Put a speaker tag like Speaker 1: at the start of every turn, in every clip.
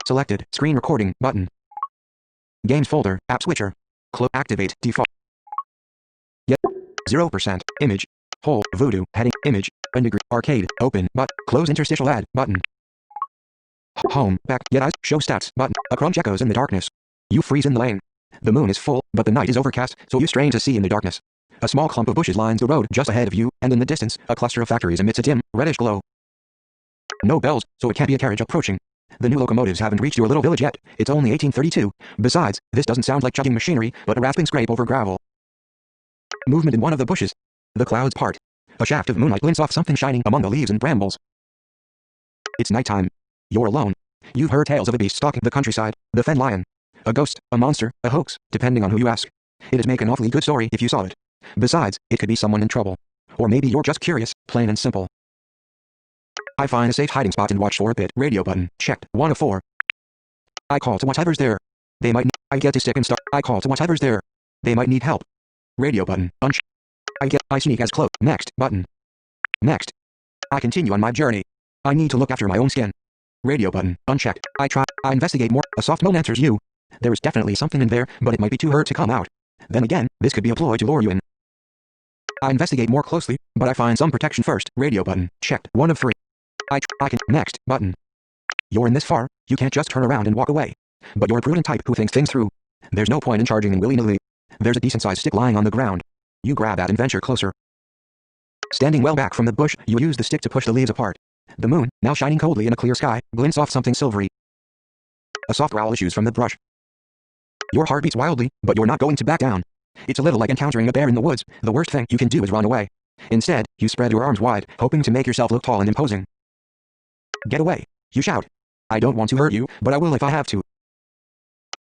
Speaker 1: Selected. Screen recording button. Games folder. App switcher. Activate default. Yet 0%. Image. Whole. Voodoo. Heading. Image. Degree. Arcade. Open. But. Close interstitial add button. Home. Back. Get eyes. Show stats button. A crunch echoes in the darkness. You freeze in the lane. The moon is full, but the night is overcast, so you strain to see in the darkness. A small clump of bushes lines the road just ahead of you, and in the distance, a cluster of factories emits a dim, reddish glow. No bells, so it can't be a carriage approaching. The new locomotives haven't reached your little village yet. It's only 1832. Besides, this doesn't sound like chugging machinery, but a rasping scrape over gravel. Movement in one of the bushes. The clouds part. A shaft of moonlight glints off something shining among the leaves and brambles. It's nighttime. You're alone. You've heard tales of a beast stalking the countryside, the fen lion. A ghost, a monster, a hoax, depending on who you ask. It'd make an awfully good story if you saw it. Besides, it could be someone in trouble. Or maybe you're just curious, plain and simple. I find a safe hiding spot and watch for a bit. Radio button, checked, 1 of 4. I call to whatever's there. They might I get to stick and start. I call to whatever's there. They might need help. Radio button, I sneak as close. Next, button. Next. I continue on my journey. I need to look after my own skin. Radio button, unchecked. I investigate more. A soft moan answers you. There is definitely something in there, but it might be too hurt to come out. Then again, this could be a ploy to lure you in. I investigate more closely, but I find some protection first. Radio button, checked, 1 of 3. I can, next, button. You're in this far, you can't just turn around and walk away. But you're a prudent type who thinks things through. There's no point in charging in willy-nilly. There's a decent-sized stick lying on the ground. You grab that and venture closer. Standing well back from the bush, you use the stick to push the leaves apart. The moon, now shining coldly in a clear sky, glints off something silvery. A soft growl issues from the brush. Your heart beats wildly, but you're not going to back down. It's a little like encountering a bear in the woods. The worst thing you can do is run away. Instead, you spread your arms wide, hoping to make yourself look tall and imposing. Get away, you shout. I don't want to hurt you, but I will if I have to.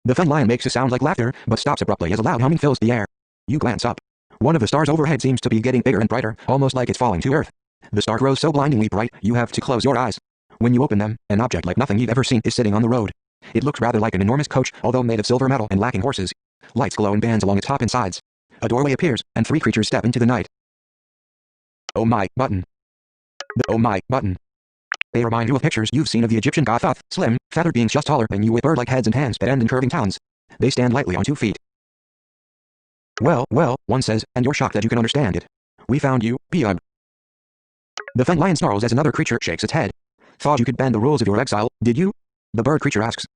Speaker 1: The fen lion makes a sound like laughter, but stops abruptly as a loud humming fills the air. You glance up. One of the stars overhead seems to be getting bigger and brighter, almost like it's falling to earth. The star grows so blindingly bright, you have to close your eyes. When you open them, an object like nothing you've ever seen is sitting on the road. It looks rather like an enormous coach, although made of silver metal and lacking horses. Lights glow in bands along its top and sides. A doorway appears, and 3 creatures step into the night. Oh my, button. The oh my, button. They remind you of pictures you've seen of the Egyptian god Thoth, slim, feathered beings just taller than you with bird-like heads and hands that end in curving talons. They stand lightly on 2 feet. Well, one says, and you're shocked that you can understand it. We found you, Beug. The fen lion snarls as another creature shakes its head. Thought you could bend the rules of your exile, did you? The bird creature asks.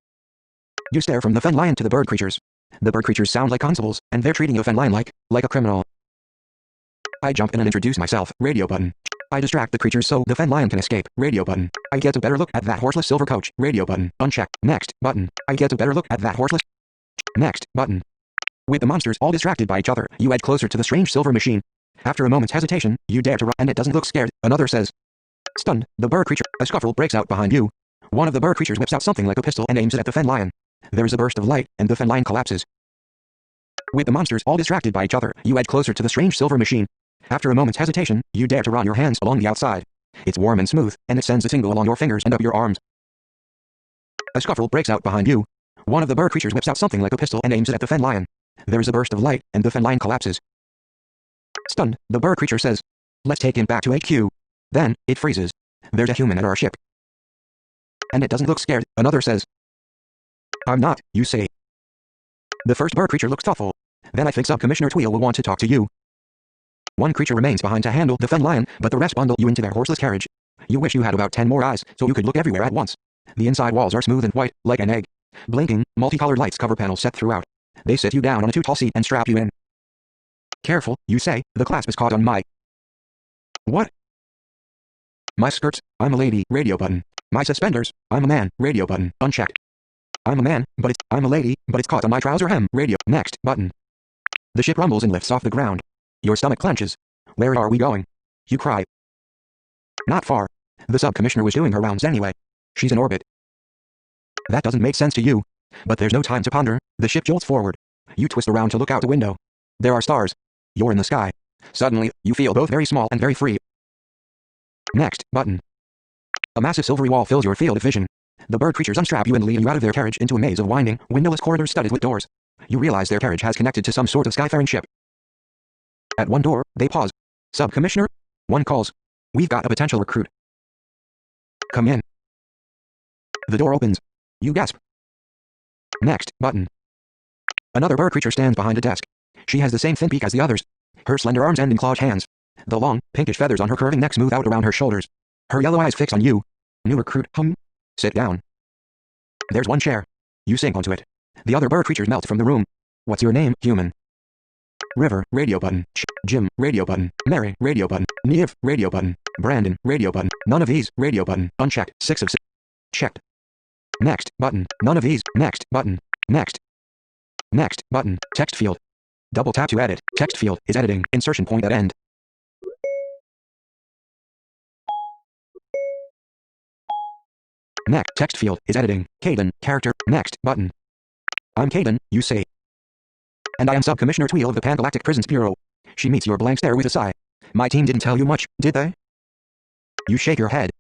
Speaker 1: You stare from the fen lion to the bird creatures. The bird creatures sound like constables, and they're treating you fen lion like a criminal. I jump in and introduce myself. Radio button. I distract the creatures so the fen lion can escape. Radio button. I get a better look at that horseless silver coach. Radio button. Unchecked. Next button. I get a better look at that horseless. Next button. With the monsters all distracted by each other, you edge closer to the strange silver machine. After a moment's hesitation, you dare to run, and it doesn't look scared. Another says. Stunned, the bird creature. A scuffle breaks out behind you. One of the bird creatures whips out something like a pistol and aims it at the fen lion. There is a burst of light, and the fen lion collapses. With the monsters all distracted by each other, you edge closer to the strange silver machine. After a moment's hesitation, you dare to run your hands along the outside. It's warm and smooth, and it sends a tingle along your fingers and up your arms. A scuffle breaks out behind you. One of the bird creatures whips out something like a pistol and aims it at the fen lion. There is a burst of light, and the fen lion collapses. Stunned, the bird creature says, "Let's take him back to HQ." Then, it freezes. There's a human at our ship. And it doesn't look scared, another says. I'm not, you say. The first bird creature looks thoughtful. Then I think Sub-Commissioner Tweel will want to talk to you. One creature remains behind to handle the fen lion, but the rest bundle you into their horseless carriage. You wish you had about 10 more eyes, so you could look everywhere at once. The inside walls are smooth and white, like an egg. Blinking, multicolored lights cover panels set throughout. They sit you down on a too tall seat and strap you in. Careful, you say, the clasp is caught on my... What? My skirts, I'm a lady, radio button. My suspenders, I'm a man, radio button, unchecked. I'm a man, but I'm a lady, but it's caught on my trouser hem, radio, next, button. The ship rumbles and lifts off the ground. Your stomach clenches. Where are we going? You cry. Not far. The sub-commissioner was doing her rounds anyway. She's in orbit. That doesn't make sense to you. But there's no time to ponder. The ship jolts forward. You twist around to look out the window. There are stars. You're in the sky. Suddenly, you feel both very small and very free. Next, button. A massive silvery wall fills your field of vision. The bird creatures unstrap you and lead you out of their carriage into a maze of winding, windowless corridors studded with doors. You realize their carriage has connected to some sort of skyfaring ship. At one door, they pause. Sub-Commissioner? One calls. We've got a potential recruit. Come in. The door opens. You gasp. Next button. Another bird creature stands behind a desk. She has the same thin beak as the others. Her slender arms end in clawed hands. The long, pinkish feathers on her curving neck smooth out around her shoulders. Her yellow eyes fixed on you. New recruit, Sit down. There's one chair. You sink onto it. The other bird creatures melt from the room. What's your name, human? River, radio button. Jim, radio button. Mary, radio button. Neve, radio button. Brandon, radio button. None of these, radio button. Unchecked, 6 of 6. Checked. Next button. None of these. Next button. Next. Next button. Text field. Double tap to edit. Text field is editing. Insertion point at end. Next. Text field is editing. Caden. Character. Next button. I'm Caden, you say. And I am Sub-Commissioner Tweel of the Pan-Galactic Prisons Bureau. She meets your blank stare with a sigh. My team didn't tell you much, did they? You shake your head.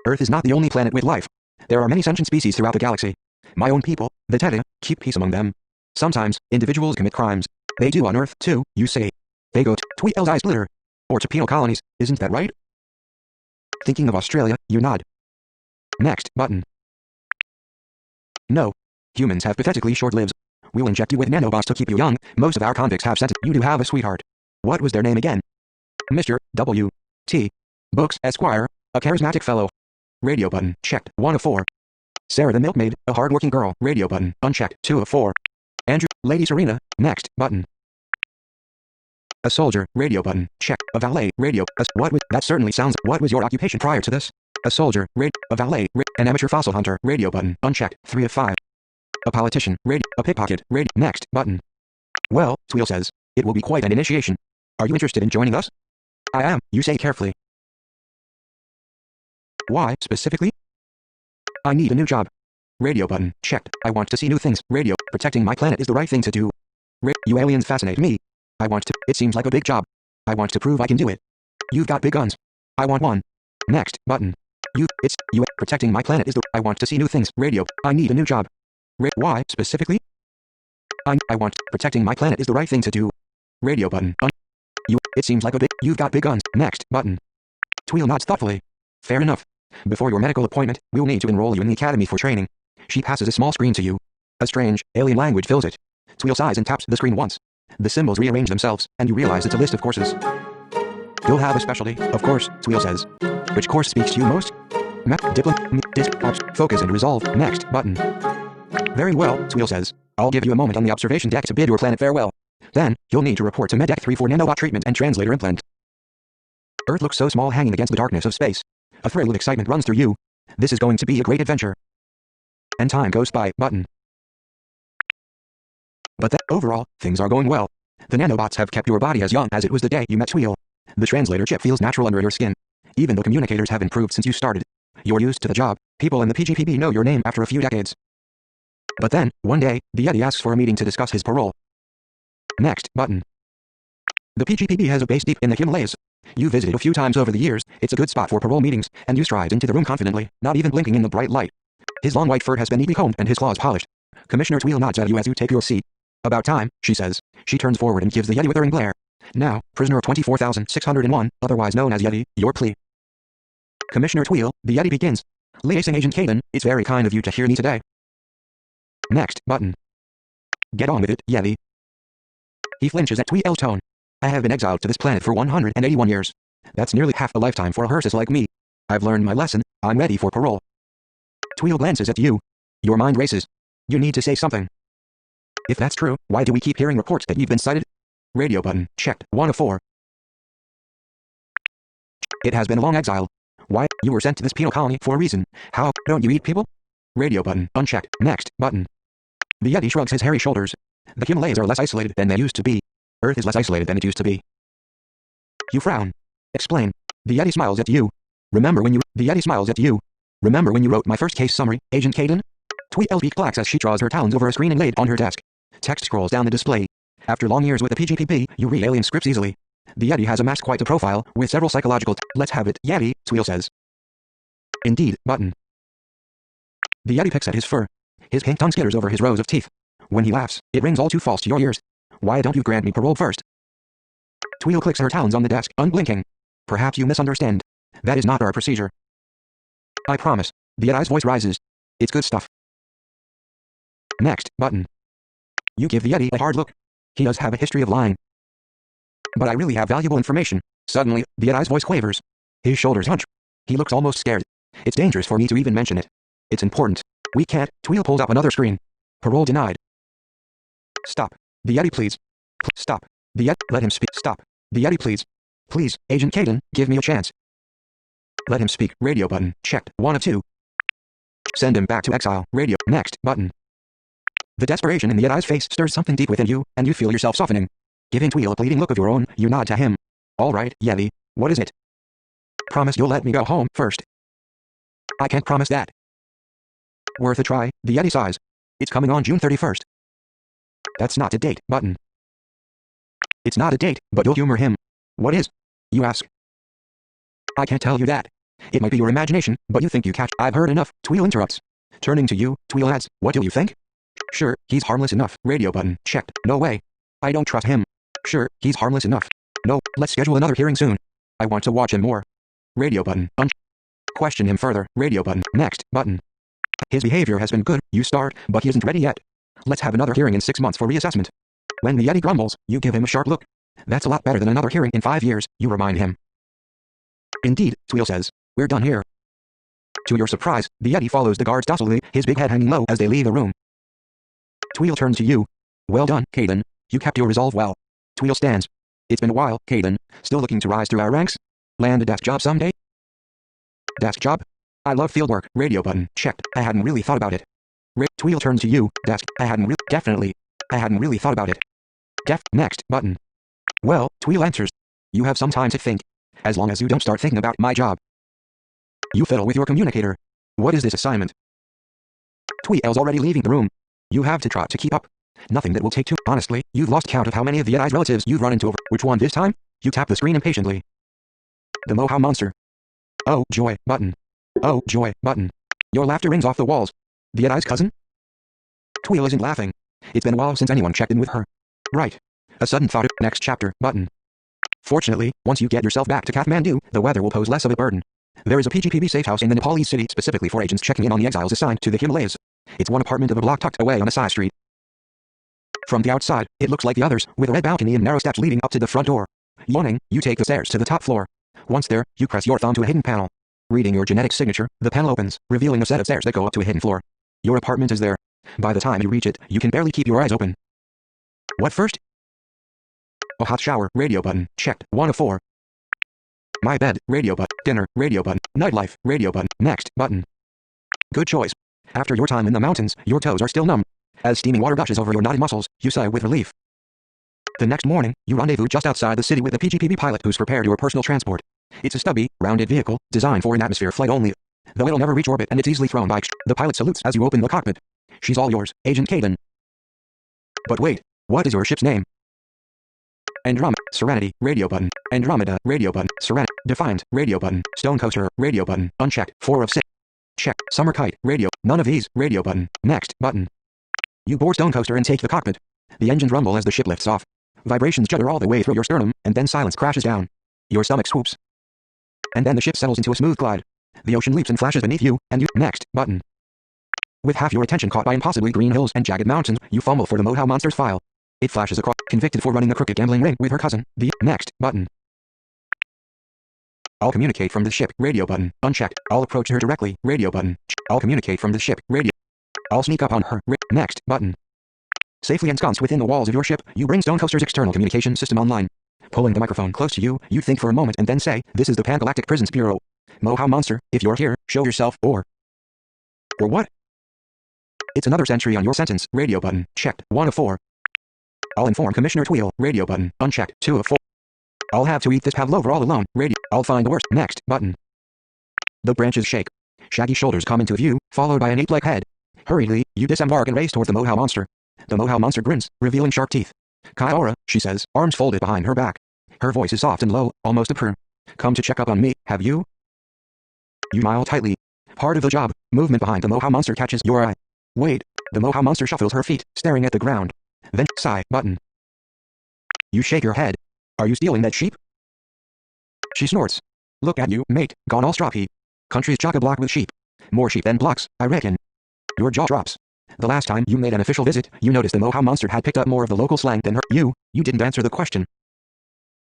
Speaker 1: Earth is not the only planet with life. There are many sentient species throughout the galaxy. My own people, the Yeti, keep peace among them. Sometimes, individuals commit crimes. They do on Earth, too, you say. They go to Tweel's eyes glitter. Or to penal colonies, isn't that right? Thinking of Australia, you nod. Next button. No. Humans have pathetically short lives. We'll inject you with nanobots to keep you young. Most of our convicts have sent. You do have a sweetheart. What was their name again? Mr. W. T. Books, Esquire, a charismatic fellow. Radio button, checked, 1 of 4. Sarah the milkmaid, a hard-working girl. Radio button, unchecked, 2 of 4. Andrew, Lady Serena, next button. A soldier, radio button, check. A valet, radio. That certainly sounds. What was your occupation prior to this? A soldier, a valet, an amateur fossil hunter. Radio button, unchecked, 3 of 5. A politician, a pickpocket. Next button. Well, Tweel says, it will be quite an initiation. Are you interested in joining us? I am, you say carefully. Why, specifically? I need a new job. Radio button, checked. I want to see new things. Radio, protecting my planet is the right thing to do. You aliens fascinate me. I want to. It seems like a big job. I want to prove I can do it. You've got big guns. I want one. Next button. Protecting my planet is the. I want to see new things. Radio, I need a new job. Why, specifically? I want. Protecting my planet is the right thing to do. Radio button. It seems like a big. You've got big guns. Next button. Tweel nods thoughtfully. Fair enough. Before your medical appointment, we'll need to enroll you in the academy for training. She passes a small screen to you. A strange, alien language fills it. Tweel sighs and taps the screen once. The symbols rearrange themselves, and you realize it's a list of courses. You'll have a specialty, of course, Tweel says. Which course speaks to you most? Focus and resolve. Next button. Very well, Tweel says. I'll give you a moment on the observation deck to bid your planet farewell. Then, you'll need to report to Med Deck 3 for nanobot treatment and translator implant. Earth looks so small hanging against the darkness of space. A thrill of excitement runs through you. This is going to be a great adventure. And time goes by. Button. But overall, things are going well. The nanobots have kept your body as young as it was the day you met Tweel. The translator chip feels natural under your skin. Even the communicators have improved since you started. You're used to the job. People in the PGPB know your name after a few decades. But then, one day, the Yeti asks for a meeting to discuss his parole. Next button. The PGPB has a base deep in the Himalayas. You visited a few times over the years. It's a good spot for parole meetings, and you stride into the room confidently, not even blinking in the bright light. His long white fur has been neatly combed and his claws polished. Commissioner Tweel nods at you as you take your seat. About time, she says. She turns forward and gives the Yeti withering glare. Now, prisoner 24,601, otherwise known as Yeti, your plea. Commissioner Tweel, the Yeti begins. Liaison Agent Caden, it's very kind of you to hear me today. Next button. Get on with it, Yeti. He flinches at Tweel's tone. I have been exiled to this planet for 181 years. That's nearly half a lifetime for a Hersus like me. I've learned my lesson. I'm ready for parole. Tweel glances at you. Your mind races. You need to say something. If that's true, why do we keep hearing reports that you've been sighted? Radio button, checked, 1 of 4. It has been a long exile. Why? You were sent to this penal colony for a reason. How? Don't you eat people? Radio button, unchecked, next button. The Yeti shrugs his hairy shoulders. The Himalayas are less isolated than they used to be. Earth is less isolated than it used to be. You frown. Explain. The Yeti smiles at you. The Yeti smiles at you. Remember when you wrote my first case summary, Agent Caden? Tweel's beak clacks as she draws her talons over a screen laid on her desk. Text scrolls down the display. After long years with the PGPB, you read alien scripts easily. The Yeti has amassed quite a profile, with several psychological Let's have it, Yeti, Tweel says. Indeed, button. The Yeti picks at his fur. His pink tongue skitters over his rows of teeth. When he laughs, it rings all too false to your ears. Why don't you grant me parole first? Tweel clicks her talons on the desk, unblinking. Perhaps you misunderstand. That is not our procedure. I promise. The Yeti's voice rises. It's good stuff. Next button. You give the Yeti a hard look. He does have a history of lying. But I really have valuable information. Suddenly, the Yeti's voice quavers. His shoulders hunch. He looks almost scared. It's dangerous for me to even mention it. It's important. We can't. Tweel pulls up another screen. Parole denied. Stop. The Yeti, please. Stop. The Yeti. Let him speak. Stop. The Yeti, please. Please, Agent Caden, give me a chance. Let him speak. Radio button. Checked. 1 of 2. Send him back to exile. Radio. Next button. The desperation in the Yeti's face stirs something deep within you, and you feel yourself softening. Giving Tweel a pleading look of your own, you nod to him. All right, Yeti. What is it? Promise you'll let me go home first. I can't promise that. Worth a try, the Yeti sighs. It's coming on June 31st. That's not a date button. It's not a date, but you'll humor him. What is? You ask. I can't tell you that. It might be your imagination, but you think you catch. I've heard enough, Tweel interrupts. Turning to you, Tweel adds, what do you think? Sure, he's harmless enough. Radio button. Checked. No way. I don't trust him. Sure, he's harmless enough. No, let's schedule another hearing soon. I want to watch him more. Radio button. Question him further. Radio button. Next button. His behavior has been good, you start, but he isn't ready yet. Let's have another hearing in 6 months for reassessment. When the Yeti grumbles, you give him a sharp look. That's a lot better than another hearing in 5 years, you remind him. Indeed, Tweel says. We're done here. To your surprise, the Yeti follows the guards docilely, his big head hanging low as they leave the room. Tweel turns to you. Well done, Caden. You kept your resolve well. Tweel stands. It's been a while, Caden. Still looking to rise through our ranks? Land a desk job someday? Desk job? I love fieldwork. Radio button. Checked. I hadn't really thought about it. Tweel turns to you. Desk. I hadn't really. Definitely. I hadn't really thought about it. Next button. Well, Tweel answers. You have some time to think. As long as you don't start thinking about my job. You fiddle with your communicator. What is this assignment? Tweel's already leaving the room. You have to try to keep up. Nothing that will take too. Honestly, you've lost count of how many of the Yeti's relatives you've run into over. Which one this time? You tap the screen impatiently. The Mohau monster. Oh, joy, button. Oh, joy, button. Your laughter rings off the walls. The Yeti's cousin? Tweel isn't laughing. It's been a while since anyone checked in with her. Right. A sudden thought. Next chapter, button. Fortunately, once you get yourself back to Kathmandu, the weather will pose less of a burden. There is a PGPB safe house in the Nepalese city specifically for agents checking in on the exiles assigned to the Himalayas. It's one apartment of a block tucked away on a side street. From the outside, it looks like the others, with a red balcony and narrow steps leading up to the front door. Yawning, you take the stairs to the top floor. Once there, you press your thumb to a hidden panel. Reading your genetic signature, the panel opens, revealing a set of stairs that go up to a hidden floor. Your apartment is there. By the time you reach it, you can barely keep your eyes open. What first? A hot shower. Radio button. Checked. 1 of 4. My bed. Radio button. Dinner. Radio button. Nightlife. Radio button. Next button. Good choice. After your time in the mountains, your toes are still numb. As steaming water gushes over your knotted muscles, you sigh with relief. The next morning, you rendezvous just outside the city with a PGPB pilot who's prepared your personal transport. It's a stubby, rounded vehicle, designed for an atmosphere flight only. Though it'll never reach orbit and it's easily thrown by. The pilot salutes as you open the cockpit. She's all yours, Agent Caden. But wait, what is your ship's name? Andromeda, Serenity, radio button. Andromeda, radio button. Serenity, defined, radio button. Stone Coaster, radio button. Unchecked, 4 of 6. Check, Summer Kite, radio. None of these, radio button. Next button. You board Stone Coaster and take the cockpit. The engines rumble as the ship lifts off. Vibrations judder all the way through your sternum, and then silence crashes down. Your stomach swoops. And then the ship settles into a smooth glide. The ocean leaps and flashes beneath you, and you. Next button. With half your attention caught by impossibly green hills and jagged mountains, you fumble for the Mohau monster's file. It flashes across. Convicted for running a crooked gambling ring with her cousin. The next button. I'll communicate from the ship. Radio button. Unchecked. I'll approach her directly. Radio button. I'll communicate from the ship. Radio. I'll sneak up on her. Next button. Safely ensconced within the walls of your ship, you bring Stone Coaster's external communication system online. Pulling the microphone close to you, you think for a moment and then say, "This is the Pan-Galactic Prisons Bureau. Mohau monster, if you're here, show yourself, or what?" It's another entry on your sentence. Radio button. Checked. 1 of 4. I'll inform Commissioner Tweel. Radio button. Unchecked. 2 of 4. I'll have to eat this pavlova all alone. Radio. I'll find the worst. Next button. The branches shake. Shaggy shoulders come into view, followed by an ape-like head. Hurriedly, you disembark and race toward the Mohau monster. The Mohau monster grins, revealing sharp teeth. "Kyora," she says, arms folded behind her back. Her voice is soft and low, almost a purr. "Come to check up on me, have you?" You smile tightly. Part of the job. Movement behind the Mohau monster catches your eye. Wait. The Mohau monster shuffles her feet, staring at the ground. Then, sigh, button. You shake your head. "Are you stealing that sheep?" She snorts. "Look at you, mate, gone all stroppy. Country's chock-a-block with sheep. More sheep than blocks, I reckon." Your jaw drops. The last time you made an official visit, you noticed the Moha monster had picked up more of the local slang than her. You didn't answer the question.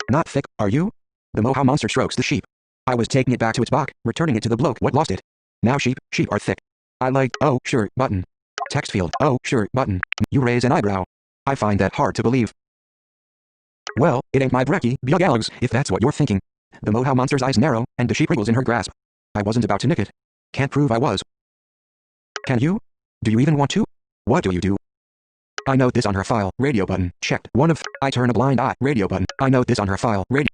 Speaker 1: Not thick, are you? The Moha monster strokes the sheep. I was taking it back to its box, returning it to the bloke what lost it. Now sheep are thick. I like, oh, sure, button. Text field, oh, sure, button. You raise an eyebrow. I find that hard to believe. Well, it ain't my brekkie, Bugalags, if that's what you're thinking. The Moha monster's eyes narrow, and the sheep wriggles in her grasp. I wasn't about to nick it. Can't prove I was. Can you? Do you even want to? What do you do? I note this on her file, radio button, checked. I turn a blind eye, radio button. I note this on her file, radio.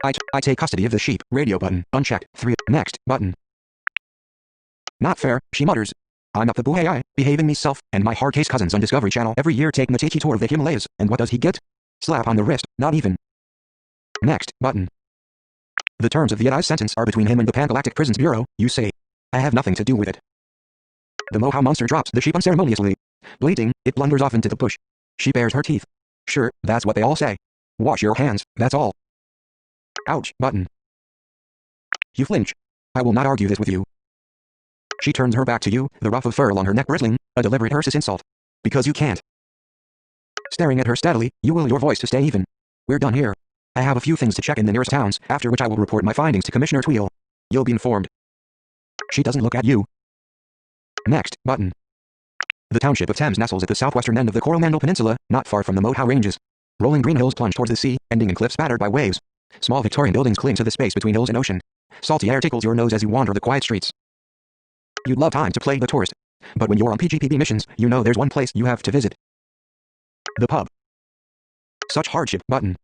Speaker 1: I take custody of the sheep, radio button, unchecked. 3, next, button. Not fair, she mutters. I'm up the buhay, behaving myself, and my hard case cousins on Discovery Channel every year taking a tiki tour of the Himalayas, and what does he get? Slap on the wrist, not even. Next, button. The terms of the Yeti's sentence are between him and the Pan-Galactic Prisons Bureau, you say. I have nothing to do with it. The Moha monster drops the sheep unceremoniously. Bleating, it blunders off into the bush. She bares her teeth. Sure, that's what they all say. Wash your hands, that's all. Ouch, button. You flinch. I will not argue this with you. She turns her back to you, the ruff of fur along her neck bristling, a deliberate Ursus insult. Because you can't. Staring at her steadily, you will your voice to stay even. We're done here. I have a few things to check in the nearest towns, after which I will report my findings to Commissioner Tweel. You'll be informed. She doesn't look at you. Next, button. The township of Thames nestles at the southwestern end of the Coromandel Peninsula, not far from the Moha Ranges. Rolling green hills plunge towards the sea, ending in cliffs battered by waves. Small Victorian buildings cling to the space between hills and ocean. Salty air tickles your nose as you wander the quiet streets. You'd love time to play the tourist. But when you're on PGPB missions, you know there's one place you have to visit. The pub. Such hardship, button.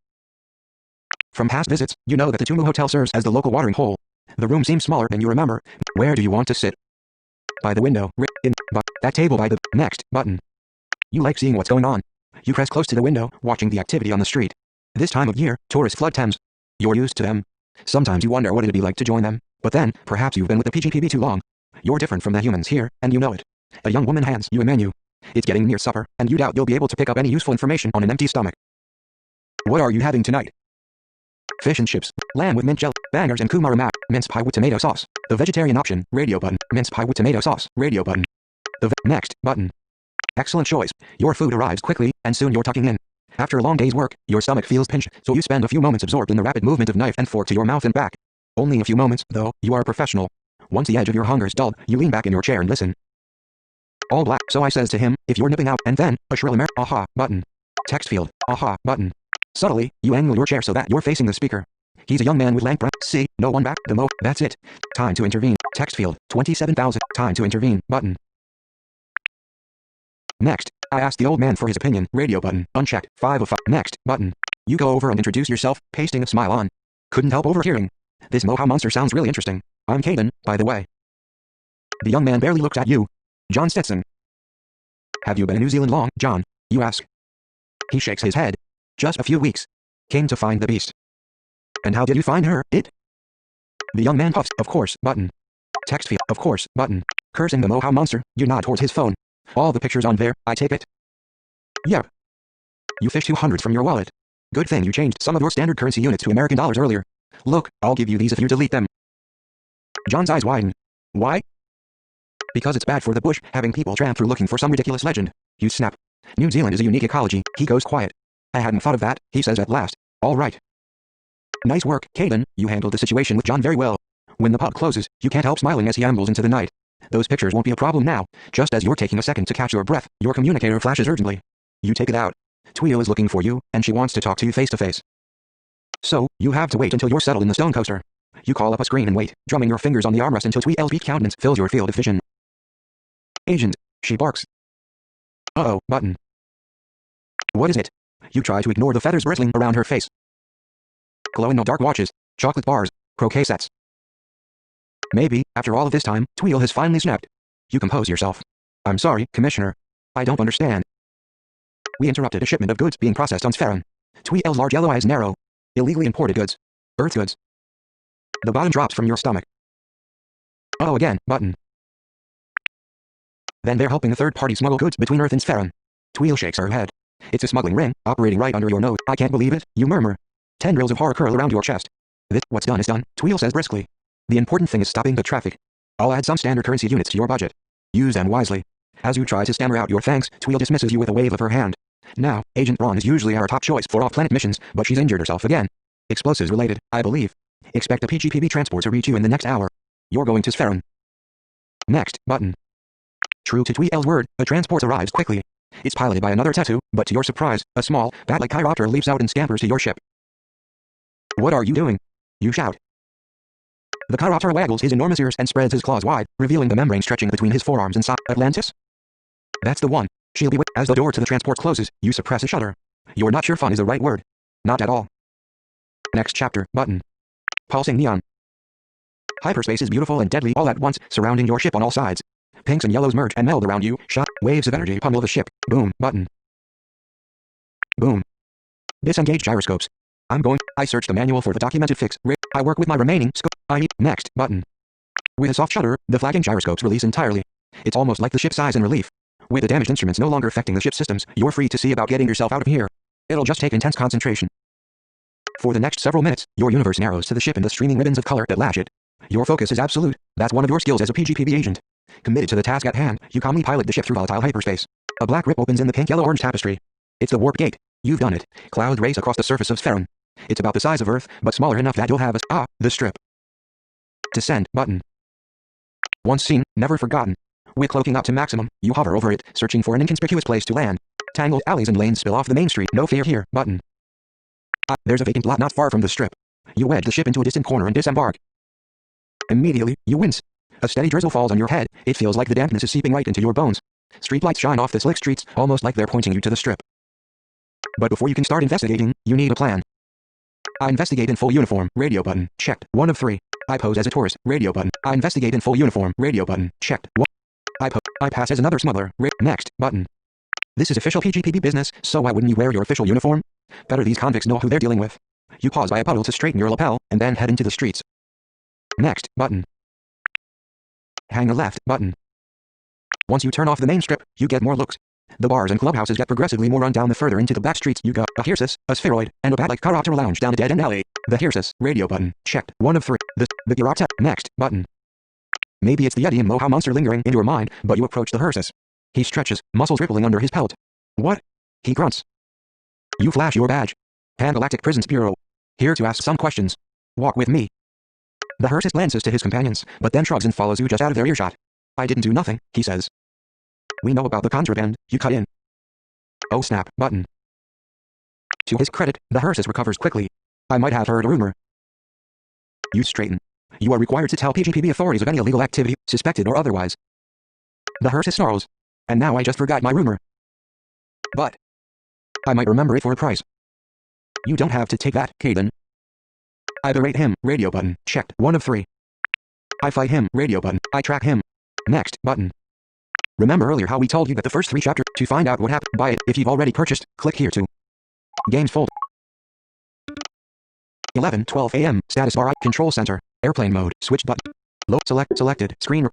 Speaker 1: From past visits, you know that the Tumu Hotel serves as the local watering hole. The room seems smaller than you remember. Where do you want to sit? By the window, that table by the next button. You like seeing what's going on. You press close to the window, watching the activity on the street. This time of year, tourists flood Thames. You're used to them. Sometimes you wonder what it'd be like to join them, but then, perhaps you've been with the PGPB too long. You're different from the humans here, and you know it. A young woman hands you a menu. It's getting near supper, and you doubt you'll be able to pick up any useful information on an empty stomach. What are you having tonight? Fish and chips, lamb with mint jelly, bangers and kumara map, mince pie with tomato sauce. The vegetarian option, radio button, mince pie with tomato sauce, radio button. Next button. Excellent choice. Your food arrives quickly, and soon you're tucking in. After a long day's work, your stomach feels pinched, so you spend a few moments absorbed in the rapid movement of knife and fork to your mouth and back. Only a few moments, though, you are a professional. Once the edge of your hunger's dulled, you lean back in your chair and listen. All black, so I says to him, if you're nipping out, and then, a shrill aha, button. Text field, aha, button. Subtly, you angle your chair so that you're facing the speaker. He's a young man with lank brown. See, no one back, that's it. Time to intervene. Text field, 27,000. Time to intervene, button. Next, I ask the old man for his opinion, radio button, unchecked, 5 of 5. Next, button. You go over and introduce yourself, pasting a smile on. Couldn't help overhearing. This Moha monster sounds really interesting. I'm Caden, by the way. The young man barely looks at you. John Stetson. Have you been in New Zealand long, John? You ask. He shakes his head. Just a few weeks. Came to find the beast. And how did you find her, it? The young man puffs, of course, button. Text field, of course, button. Cursing the Moha monster, you nod towards his phone. All the pictures on there, I take it. Yep. You fished 200 from your wallet. Good thing you changed some of your standard currency units to American dollars earlier. Look, I'll give you these if you delete them. John's eyes widen. Why? Because it's bad for the bush, having people tramp through looking for some ridiculous legend. You snap. New Zealand is a unique ecology. He goes quiet. I hadn't thought of that, he says at last. All right. Nice work, Caden, you handled the situation with John very well. When the pub closes, you can't help smiling as he ambles into the night. Those pictures won't be a problem now. Just as you're taking a second to catch your breath, your communicator flashes urgently. You take it out. Tweel is looking for you, and she wants to talk to you face to face. So, you have to wait until you're settled in the stone coaster. You call up a screen and wait, drumming your fingers on the armrest until Tweel's beat countenance fills your field of vision. Agent, she barks. Uh-oh, button. What is it? You try to ignore the feathers bristling around her face. Glow-in-the-dark watches, chocolate bars, croquet sets. Maybe, after all of this time, Tweel has finally snapped. You compose yourself. I'm sorry, Commissioner. I don't understand. We interrupted a shipment of goods being processed on Sferran. Tweel's large yellow eyes narrow. Illegally imported goods. Earth goods. The bottom drops from your stomach. Oh again, button. Then they're helping a third party smuggle goods between Earth and Sferran. Tweel shakes her head. It's a smuggling ring, operating right under your nose. I can't believe it, you murmur. Tendrils of horror curl around your chest. What's done is done, Tweel says briskly. The important thing is stopping the traffic. I'll add some standard currency units to your budget. Use them wisely. As you try to stammer out your thanks, Tweel dismisses you with a wave of her hand. Now, Agent Braun is usually our top choice for off-planet missions, but she's injured herself again. Explosives related, I believe. Expect a PGPB transport to reach you in the next hour. You're going to Sphæren. Next, button. True to Tweel's word, a transport arrives quickly. It's piloted by another Tattoo, but to your surprise, a small, bat-like chiropter leaps out and scampers to your ship. What are you doing? You shout. The chiropter waggles his enormous ears and spreads his claws wide, revealing the membrane stretching between his forearms and side. Atlantis? That's the one. She'll be with. As the door to the transport closes, you suppress a shudder. You're not sure fun is the right word. Not at all. Next chapter, button. Pulsing neon. Hyperspace is beautiful and deadly all at once, surrounding your ship on all sides. Pinks and yellows merge and meld around you, shot, waves of energy pummel the ship. Boom, button. Boom. Disengage gyroscopes. I searched the manual for the documented fix. I work with my remaining scope. Next, button. With a soft shudder, the flagging gyroscopes release entirely. It's almost like the ship's size in relief. With the damaged instruments no longer affecting the ship's systems, you're free to see about getting yourself out of here. It'll just take intense concentration. For the next several minutes, your universe narrows to the ship and the streaming ribbons of color that lash it. Your focus is absolute. That's one of your skills as a PGPB agent. Committed to the task at hand, you calmly pilot the ship through volatile hyperspace. A black rip opens in the pink-yellow-orange tapestry. It's the warp gate. You've done it. Clouds race across the surface of Sphæren. It's about the size of Earth, but smaller enough that you'll have the strip. Descend, button. Once seen, never forgotten. With cloaking up to maximum, you hover over it, searching for an inconspicuous place to land. Tangled alleys and lanes spill off the main street. No fear here, button. There's a vacant lot not far from the strip. You wedge the ship into a distant corner and disembark. Immediately, you wince. A steady drizzle falls on your head. It feels like the dampness is seeping right into your bones. Streetlights shine off the slick streets, almost like they're pointing you to the strip. But before you can start investigating, you need a plan. I investigate in full uniform. Radio button. Checked. 1 of 3. I pose as a tourist. Radio button. I investigate in full uniform. Radio button. Checked. 1. I pass as another smuggler. Next. Button. This is official PGPB business, so why wouldn't you wear your official uniform? Better these convicts know who they're dealing with. You pause by a puddle to straighten your lapel, and then head into the streets. Next. Button. Hang a left. Button. Once you turn off the main strip, you get more looks. The bars and clubhouses get progressively more run down the further into the back streets you go. A Hearsis, a spheroid, and a bat-like chiropter lounge down a dead-end alley. The Hearsis. Radio button. Checked. 1 of 3. The chiropter. Next. Button. Maybe it's the Yeti and Moha monster lingering in your mind, but you approach the Hearsis. He stretches, muscles rippling under his pelt. What? He grunts. You flash your badge. Pan-Galactic Prisons Bureau. Here to ask some questions. Walk with me. The Hearsis glances to his companions, but then shrugs and follows you just out of their earshot. I didn't do nothing, he says. We know about the contraband, you cut in. Oh snap, button. To his credit, the Hearsis recovers quickly. I might have heard a rumor. You straighten. You are required to tell PGPB authorities of any illegal activity, suspected or otherwise. The Hearsis snarls. And now I just forgot my rumor. But I might remember it for a price. You don't have to take that, Caden. I berate him. Radio button. Checked. 1 of 3. I fight him. Radio button. I track him. Next. Button. Remember earlier how we told you that the first 3 chapters, to find out what happened, buy it. If you've already purchased, click here to Games Fold. 11:12 a.m. Status bar. Control center. Airplane mode. Switch button. Selected. Screen.